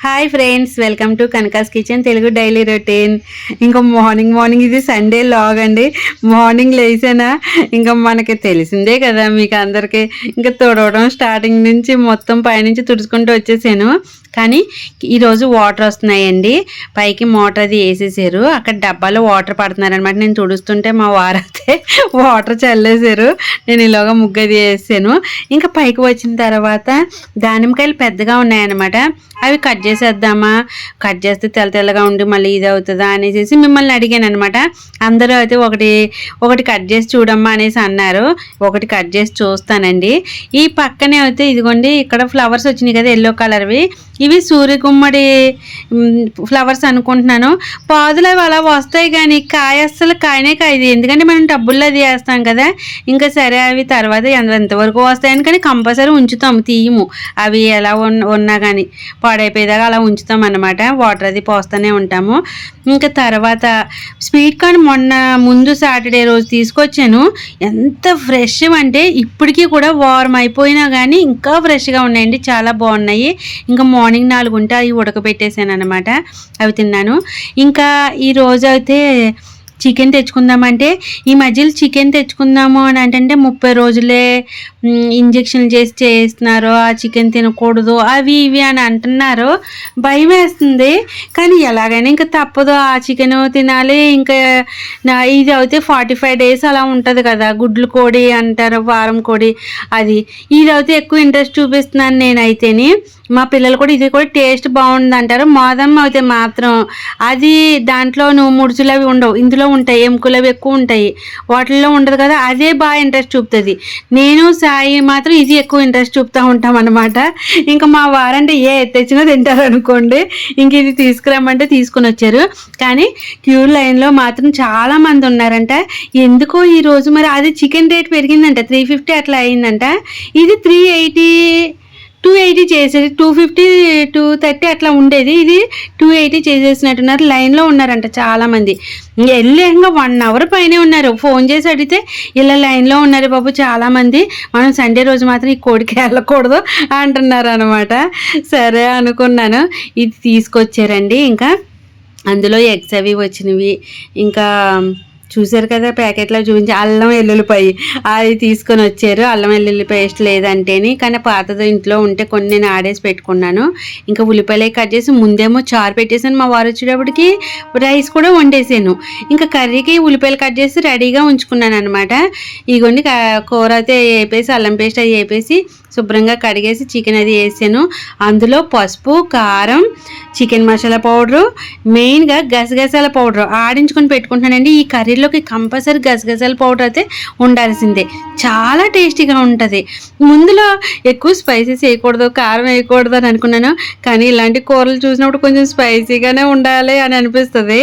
Hi friends, welcome to Kanaka's kitchen Telugu daily routine. ఇంకా morning ఇది Sunday లాగ్ అండి. మార్నింగ్ లేచానా ఇంకా మనకి తెలిసిందే కదా మీకు అందరికీ. ఇంకా తుడవడం స్టార్టింగ్ నుంచి మొత్తం పైనుంచి తుడుచుకుంటూ వచ్చేసాను. కానీ ఈరోజు వాటర్ వస్తున్నాయండి. పైకి మోటార్ అది వేసేసారు. అక్కడ డబ్బాలో వాటర్ పడుతున్నారనమాట. నేను తుడుస్తుంటే మా వారైతే వాటర్ చల్లేసారు. నేను ఇలాగా ముగ్గు అది వేసాను. ఇంకా పైకి వచ్చిన తర్వాత దానిమ్మకాయలు పెద్దగా ఉన్నాయన్నమాట. అవి కట్ చేసేద్దామా, కట్ చేస్తే తెల్లగా ఉండి మళ్ళీ ఇది అవుతుందా అనేసి మిమ్మల్ని అడిగాను అనమాట. అందరూ అయితే ఒకటి కట్ చేసి చూడమ్మా అనేసి అన్నారు. ఒకటి కట్ చేసి చూస్తానండి. ఈ పక్కనే అయితే ఇదిగోండి ఇక్కడ ఫ్లవర్స్ వచ్చినాయి కదా ఎల్లో కలర్వి. ఇవి సూర్యగుమ్మడి ఫ్లవర్స్ అనుకుంటున్నాను. పాదులు అవి అలా వస్తాయి కానీ కాయ అస్సలు కాయనే కాయది. ఎందుకంటే మనం టబ్బుల్లో అది వేస్తాం కదా. ఇంకా సరే అవి తర్వాత ఎంతవరకు వస్తాయని కానీ కంపల్సరీ ఉంచుతాము, తీయము. అవి ఎలా ఉన్నా కానీ పాడైపోయేదాకా అలా ఉంచుతాం అన్నమాట. వాటర్ అది పోస్తూనే ఉంటాము. ఇంకా తర్వాత స్వీట్ కార్న్ ముందు సాటర్డే రోజు తీసుకొచ్చాను. ఎంత ఫ్రెష్ అంటే ఇప్పటికీ కూడా వారం అయిపోయినా కానీ ఇంకా ఫ్రెష్గా ఉన్నాయండి. చాలా బాగున్నాయి. ఇంకా మార్నింగ్ 4 ఉంటే అవి ఉడకబెట్టేసాను అనమాట. అవి తిన్నాను. ఇంకా ఈరోజు అయితే చికెన్ తెచ్చుకుందామంటే ఈ మధ్యలో చికెన్ తెచ్చుకుందాము అని అంటే 30 రోజులే ఇంజక్షన్లు చేస్తున్నారు, ఆ చికెన్ తినకూడదు అవి ఇవి అని అంటున్నారు. భయం వేస్తుంది. కానీ ఎలాగైనా ఇంకా తప్పదు, ఆ చికెన్ తినాలి. ఇంకా ఇది అయితే 45 days అలా ఉంటుంది కదా, గుడ్లు కోడి అంటారు, వారం కోడి. ఇది అయితే ఎక్కువ ఇంట్రెస్ట్ చూపిస్తున్నాను నేనైతేని. మా పిల్లలు కూడా ఇది కూడా టేస్ట్ బాగుంది అంటారు. మాదమ్మ అయితే మాత్రం అది దాంట్లో ముడుచులు అవి ఉండవు, ఇందులో ఉంటాయి, ఎముకలు అవి ఎక్కువ ఉంటాయి, వాటిల్లో ఉండదు కదా. అదే బాగా ఇంట్రెస్ట్ చూపుతుంది. నేను సాయి మాత్రం ఇది ఎక్కువ ఇంట్రెస్ట్ చూపుతూ ఉంటాం అనమాట. ఇంకా మా వారంటే తెచ్చినా తింటారు అనుకోండి. ఇంక ఇది తీసుకురమ్మంటే తీసుకుని వచ్చారు. కానీ క్యూ లైన్లో మాత్రం చాలా మంది ఉన్నారంట. ఎందుకో ఈరోజు మరి అది చికెన్ రేట్ పెరిగిందంట, 350 అట్లా అయిందంట. ఇది 280 చేసేది, 250 230 అట్లా ఉండేది. ఇది 280 చేసేసినట్టున్నారు. లైన్లో ఉన్నారంట చాలామంది. వెళ్ళేంగా 1 hour పైనే ఉన్నారు. ఫోన్ చేసి అడిగితే ఇలా లైన్లో ఉన్నారు బాబు చాలామంది, మనం సండే రోజు మాత్రం ఈ కోడికి వెళ్ళకూడదు అంటున్నారు అనమాట. సరే అనుకున్నాను. ఇది తీసుకొచ్చారండి. ఇంకా అందులో ఎగ్స్ అవి వచ్చినవి. ఇంకా చూసారు కదా ప్యాకెట్లో చూపించి అల్లం వెల్లుల్లిపాయ అది తీసుకొని వచ్చారు. అల్లం వెల్లుల్లి పేస్ట్ లేదంటేని, కానీ పాతది ఇంట్లో ఉంటే కొన్ని నేను ఆడేసి పెట్టుకున్నాను. ఇంకా ఉల్లిపాయలు కట్ చేసి ముందేమో చారు పెట్టేసాను. మా వారు వచ్చేటప్పటికి రైస్ కూడా వండేసాను. ఇంకా కర్రీకి ఉల్లిపాయలు కట్ చేసి రెడీగా ఉంచుకున్నాను అనమాట. ఇగోండి కూర అయితే వేపేసి అల్లం పేస్ట్ అది వేపేసి శుభ్రంగా కడిగేసి చికెన్ అది వేసాను. అందులో పసుపు, కారం, చికెన్ మసాలా పౌడరు, మెయిన్గా గసగసాల పౌడర్ ఆడించుకొని పెట్టుకుంటున్నానండి. ఈ కర్రీలోకి కంపల్సరీ గసగసాల పౌడర్ అయితే ఉండాల్సిందే, చాలా టేస్టీగా ఉంటుంది. ముందులో ఎక్కువ స్పైసెస్ వేయకూడదు, కారం వేయకూడదు అని అనుకున్నాను. కానీ ఇలాంటి కూరలు చూసినప్పుడు కొంచెం స్పైసీగానే ఉండాలి అని అనిపిస్తుంది.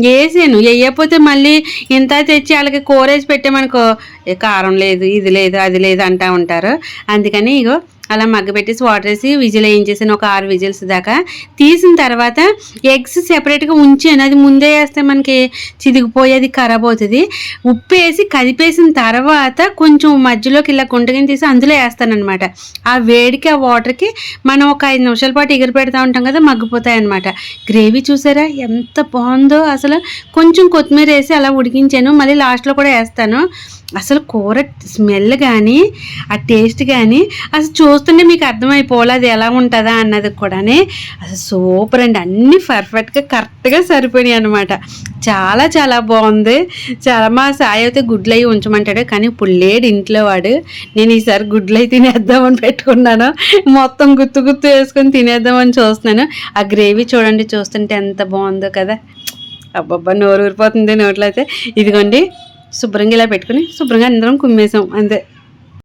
వేసాను. వేయకపోతే మళ్ళీ ఇంత తెచ్చి వాళ్ళకి కూర వేసి పెట్టామనుకో, కారం లేదు, ఇది లేదు, అది లేదు అంటూ ఉంటారు. అందుకని ఇగో అలా మగ్గబెట్టేసి వాటర్ వేసి విజిల్ వేయించేసాను, ఒక 6 విజిల్స్ దాకా. తీసిన తర్వాత ఎగ్స్ సెపరేట్గా ఉంచాను. అది ముందే వేస్తే మనకి చిదిగిపోయి అది ఖరాబ్ అవుతుంది. ఉప్పు వేసి కదిపేసిన తర్వాత కొంచెం మధ్యలోకి ఇలా గుంటగిని తీసి అందులో వేస్తాను అనమాట. ఆ వేడికి ఆ వాటర్కి మనం ఒక 5 నిమిషాల పాటు ఎగిరి పెడతా ఉంటాం కదా, మగ్గిపోతాయి అనమాట. గ్రేవీ చూసారా ఎంత బాగుందో అసలు. కొంచెం కొత్తిమీర వేసి అలా ఉడికించాను. మళ్ళీ లాస్ట్లో కూడా వేస్తాను. అసలు కూర స్మెల్ కానీ ఆ టేస్ట్ కానీ అసలు చూస్తుంటే మీకు అర్థమైపోవాలి అది ఎలా ఉంటుందా అన్నది కూడా. అసలు సూపర్ అండి. అన్నీ పర్ఫెక్ట్గా కరెక్ట్గా సరిపోయినాయి అనమాట. చాలా చాలా బాగుంది. చాలా మా సాయి అయితే గుడ్లు అవి ఉంచమంటాడు, కానీ ఇప్పుడు లేడు ఇంట్లో వాడు. నేను ఈసారి గుడ్లు అవి తినేద్దామని పెట్టుకున్నాను. మొత్తం గుత్తు వేసుకొని తినేద్దామని చూస్తున్నాను. ఆ గ్రేవీ చూడండి, చూస్తుంటే ఎంత బాగుందో కదా. అబ్బబ్బా నోరు ఊరిపోతుంది నోట్లో అయితే. ఇదిగోండి శుభ్రంగా ఇలా పెట్టుకుని శుభ్రంగా అందరం కుమ్మేసాం అంతే.